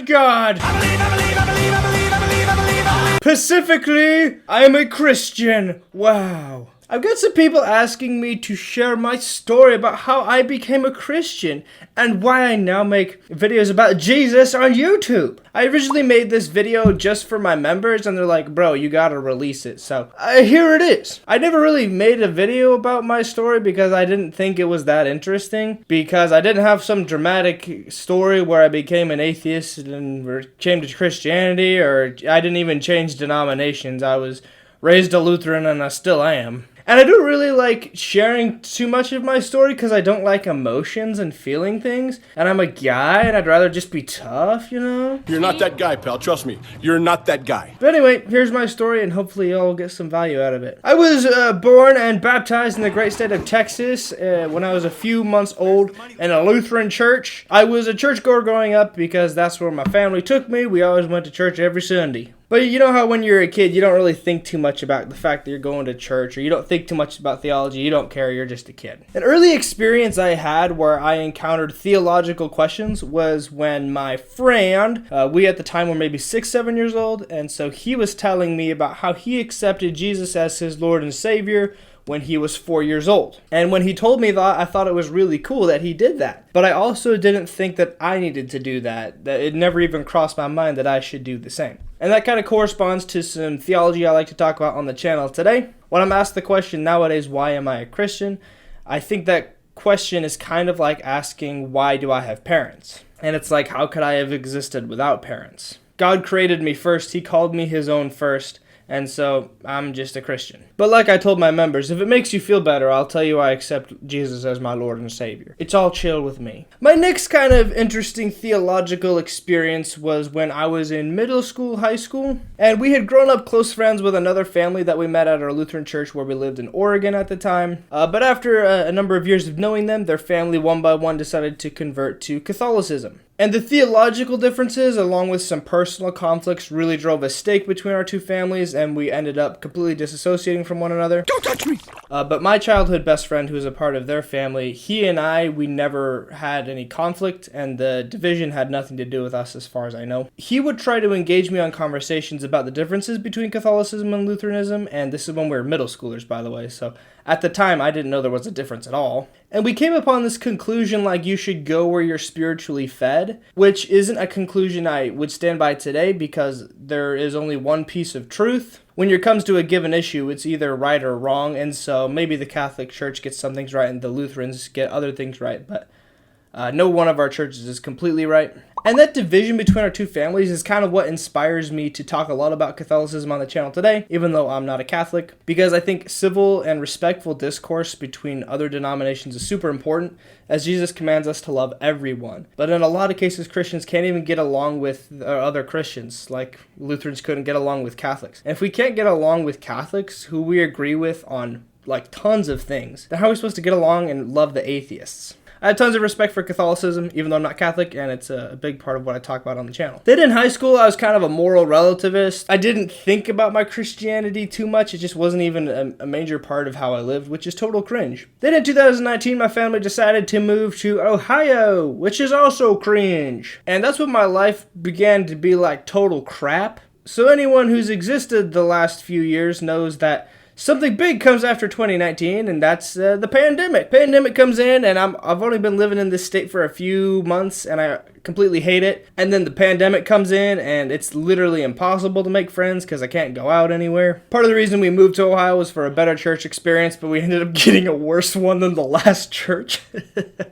God. Specifically, I am a Christian. Wow. I've got some people asking me to share my story about how I became a Christian and why I now make videos about Jesus on YouTube. I originally made this video just for my members and they're like, bro, you gotta release it. So here it is. I never really made a video about my story because I didn't think it was that interesting, because I didn't have some dramatic story where I became an atheist and came to Christianity, or I didn't even change denominations. I was raised a Lutheran and I still am. And I don't really like sharing too much of my story because I don't like emotions and feeling things. And I'm a guy and I'd rather just be tough, you know? You're not that guy, pal. Trust me. You're not that guy. But anyway, here's my story and hopefully y'all get some value out of it. I was born and baptized in the great state of Texas when I was a few months old in a Lutheran church. I was a churchgoer growing up because that's where my family took me. We always went to church every Sunday. But you know how when you're a kid, you don't really think too much about the fact that you're going to church, or you don't think too much about theology, you don't care, you're just a kid. An early experience I had where I encountered theological questions was when my friend, we at the time were maybe 6, 7 years old, and so he was telling me about how he accepted Jesus as his Lord and Savior when he was 4 years old. And when he told me that, I thought it was really cool that he did that. But I also didn't think that I needed to do that it never even crossed my mind that I should do the same. And that kind of corresponds to some theology I like to talk about on the channel today. When I'm asked the question nowadays, why am I a Christian? I think that question is kind of like asking, why do I have parents? And it's like, how could I have existed without parents? God created me first, he called me his own first, and so I'm just a Christian. But like I told my members, if it makes you feel better, I'll tell you I accept Jesus as my Lord and Savior. It's all chill with me. My next kind of interesting theological experience was when I was in middle school, high school, and we had grown up close friends with another family that we met at our Lutheran church where we lived in Oregon at the time. But after a number of years of knowing them, their family one by one decided to convert to Catholicism. And the theological differences, along with some personal conflicts, really drove a stake between our two families, and we ended up completely disassociating from one another. Don't touch me! But my childhood best friend, who was a part of their family, he and we never had any conflict, and the division had nothing to do with us as far as I know. He would try to engage me on conversations about the differences between Catholicism and Lutheranism, and this is when we were middle schoolers, by the way, so at the time I didn't know there was a difference at all. And we came upon this conclusion like you should go where you're spiritually fed, which isn't a conclusion I would stand by today because there is only one piece of truth. When it comes to a given issue, it's either right or wrong, and so maybe the Catholic Church gets some things right and the Lutherans get other things right, but no one of our churches is completely right. And that division between our two families is kind of what inspires me to talk a lot about Catholicism on the channel today, even though I'm not a Catholic, because I think civil and respectful discourse between other denominations is super important, as Jesus commands us to love everyone. But in a lot of cases, Christians can't even get along with other Christians, like Lutherans couldn't get along with Catholics. And if we can't get along with Catholics, who we agree with on like tons of things, then how are we supposed to get along and love the atheists? I have tons of respect for Catholicism, even though I'm not Catholic, and it's a big part of what I talk about on the channel. Then in high school, I was kind of a moral relativist. I didn't think about my Christianity too much. It just wasn't even a major part of how I lived, which is total cringe. Then in 2019, my family decided to move to Ohio, which is also cringe. And that's when my life began to be like total crap. So anyone who's existed the last few years knows that something big comes after 2019, and that's the pandemic. Pandemic comes in, and I've only been living in this state for a few months, and I completely hate it. And then the pandemic comes in, and it's literally impossible to make friends because I can't go out anywhere. Part of the reason we moved to Ohio was for a better church experience, but we ended up getting a worse one than the last church.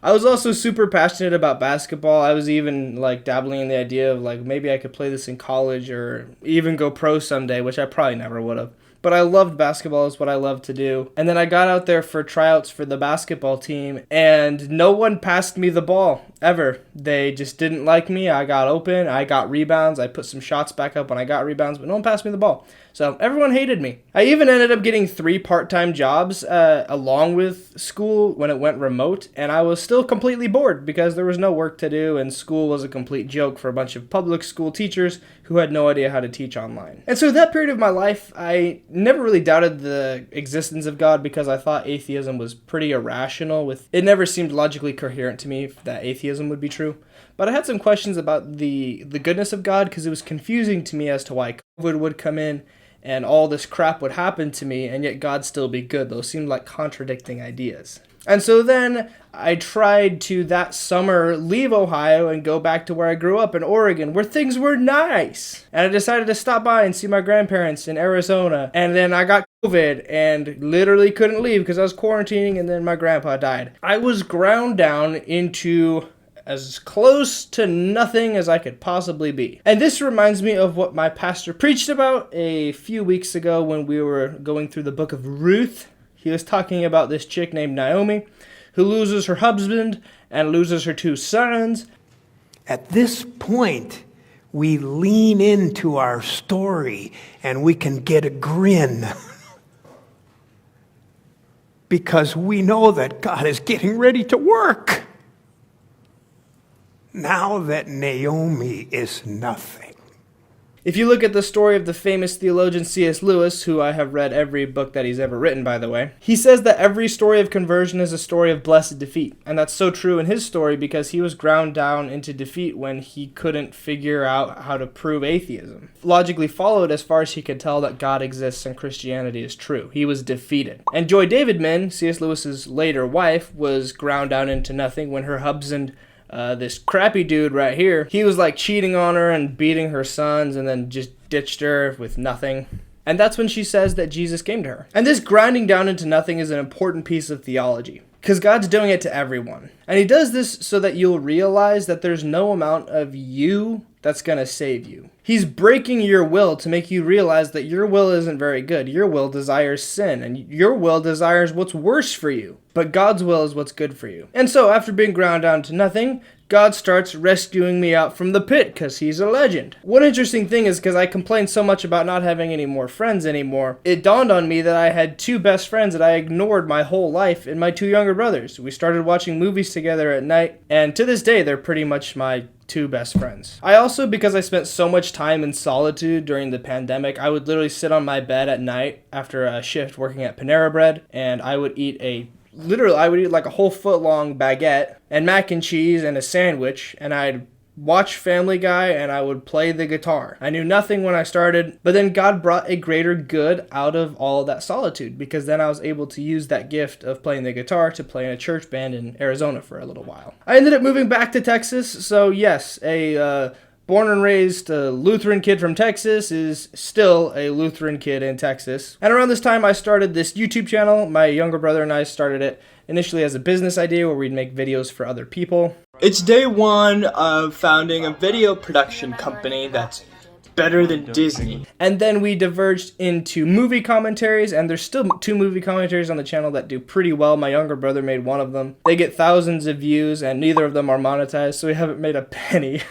I was also super passionate about basketball. I was even like dabbling in the idea of like maybe I could play this in college or even go pro someday, which I probably never would have. But I loved basketball, is what I loved to do. And then I got out there for tryouts for the basketball team, and no one passed me the ball, ever. They just didn't like me. I got open, I got rebounds, I put some shots back up when I got rebounds, but no one passed me the ball. So everyone hated me. I even ended up getting 3 part-time jobs along with school when it went remote, and I was still completely bored because there was no work to do, and school was a complete joke for a bunch of public school teachers who had no idea how to teach online. And so that period of my life, I never really doubted the existence of God because I thought atheism was pretty irrational. It never seemed logically coherent to me that atheism would be true. But I had some questions about the goodness of God because it was confusing to me as to why COVID would come in and all this crap would happen to me and yet God still be good. Those seemed like contradicting ideas. And so then I tried to that summer leave Ohio and go back to where I grew up in Oregon, where things were nice. And I decided to stop by and see my grandparents in Arizona. And then I got COVID and literally couldn't leave because I was quarantining, and then my grandpa died. I was ground down into as close to nothing as I could possibly be. And this reminds me of what my pastor preached about a few weeks ago when we were going through the book of Ruth. He was talking about this chick named Naomi who loses her husband and loses her 2 sons. At this point, we lean into our story and we can get a grin because we know that God is getting ready to work. Now that Naomi is nothing. If you look at the story of the famous theologian C.S. Lewis, who I have read every book that he's ever written, by the way, he says that every story of conversion is a story of blessed defeat. And that's so true in his story because he was ground down into defeat when he couldn't figure out how to prove atheism. Logically followed as far as he could tell that God exists and Christianity is true. He was defeated. And Joy Davidman, C.S. Lewis's later wife, was ground down into nothing when her husband, this crappy dude right here, he was like cheating on her and beating her sons and then just ditched her with nothing. And that's when she says that Jesus came to her. And this grinding down into nothing is an important piece of theology because God's doing it to everyone. And he does this so that you'll realize that there's no amount of you that's going to save you. He's breaking your will to make you realize that your will isn't very good. Your will desires sin, and your will desires what's worse for you. But God's will is what's good for you. And so, after being ground down to nothing, God starts rescuing me out from the pit because he's a legend. One interesting thing is because I complained so much about not having any more friends anymore, it dawned on me that I had 2 best friends that I ignored my whole life in my 2 younger brothers. We started watching movies together at night, and to this day, they're pretty much my 2 best friends. I also, because I spent so much time in solitude during the pandemic, I would literally sit on my bed at night after a shift working at Panera Bread, and I would eat like a whole foot long baguette and mac and cheese and a sandwich, and I'd watch Family Guy and I would play the guitar. I knew nothing when I started, but then God brought a greater good out of all of that solitude because then I was able to use that gift of playing the guitar to play in a church band in Arizona for a little while. I ended up moving back to Texas, so yes, a born and raised Lutheran kid from Texas is still a Lutheran kid in Texas. And around this time I started this YouTube channel. My younger brother and I started it initially as a business idea where we'd make videos for other people. It's day 1 of founding a video production company that's better than Disney. And then we diverged into movie commentaries, and there's still 2 movie commentaries on the channel that do pretty well. My younger brother made one of them. They get thousands of views, and neither of them are monetized, so we haven't made a penny.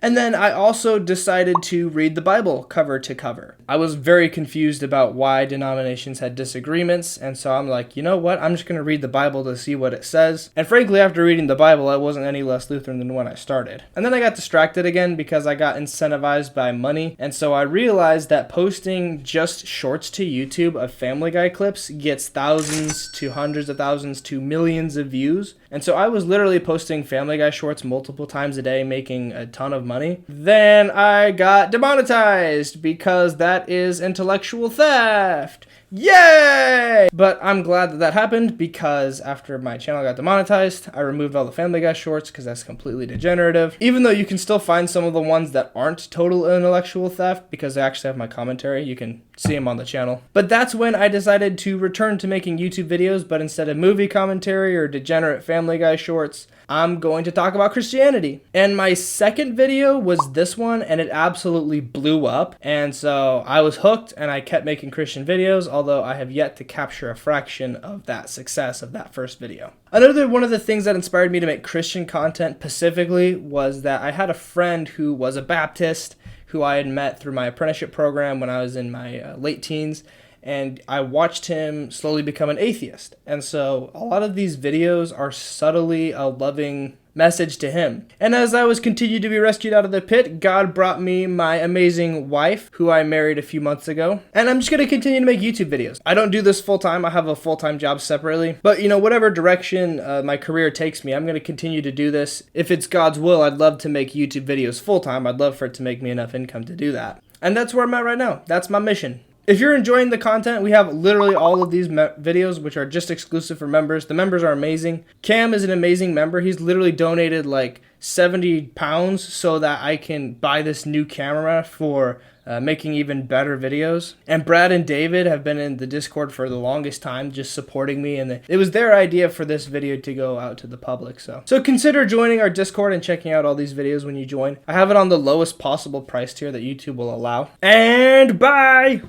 And then I also decided to read the Bible cover to cover. I was very confused about why denominations had disagreements, and so I'm like, you know what, I'm just going to read the Bible to see what it says. And frankly, after reading the Bible, I wasn't any less Lutheran than when I started. And then I got distracted again because I got incentivized by money, and so I realized that posting just shorts to YouTube of Family Guy clips gets thousands to hundreds of thousands to millions of views. And so I was literally posting Family Guy shorts multiple times a day, making a ton of money. Then I got demonetized because that is intellectual theft. Yay! But I'm glad that that happened because after my channel got demonetized, I removed all the Family Guy shorts because that's completely degenerative. Even though you can still find some of the ones that aren't total intellectual theft because they actually have my commentary. You can see them on the channel. But that's when I decided to return to making YouTube videos, but instead of movie commentary or degenerate Family Guy shorts, I'm going to talk about Christianity. And my second video was this one, and it absolutely blew up. And so I was hooked, and I kept making Christian videos, although I have yet to capture a fraction of that success of that first video. Another one of the things that inspired me to make Christian content specifically was that I had a friend who was a Baptist who I had met through my apprenticeship program when I was in my late teens. And I watched him slowly become an atheist. And so a lot of these videos are subtly a loving message to him. And as I was continued to be rescued out of the pit, God brought me my amazing wife, who I married a few months ago. And I'm just going to continue to make YouTube videos. I don't do this full time. I have a full-time job separately. But, whatever direction my career takes me, I'm going to continue to do this. If it's God's will, I'd love to make YouTube videos full-time. I'd love for it to make me enough income to do that. And that's where I'm at right now. That's my mission. If you're enjoying the content, we have literally all of these videos, which are just exclusive for members. The members are amazing. Cam is an amazing member. He's literally donated like 70 pounds so that I can buy this new camera for making even better videos. And Brad and David have been in the Discord for the longest time, just supporting me. And it was their idea for this video to go out to the public. So consider joining our Discord and checking out all these videos when you join. I have it on the lowest possible price tier that YouTube will allow. And bye!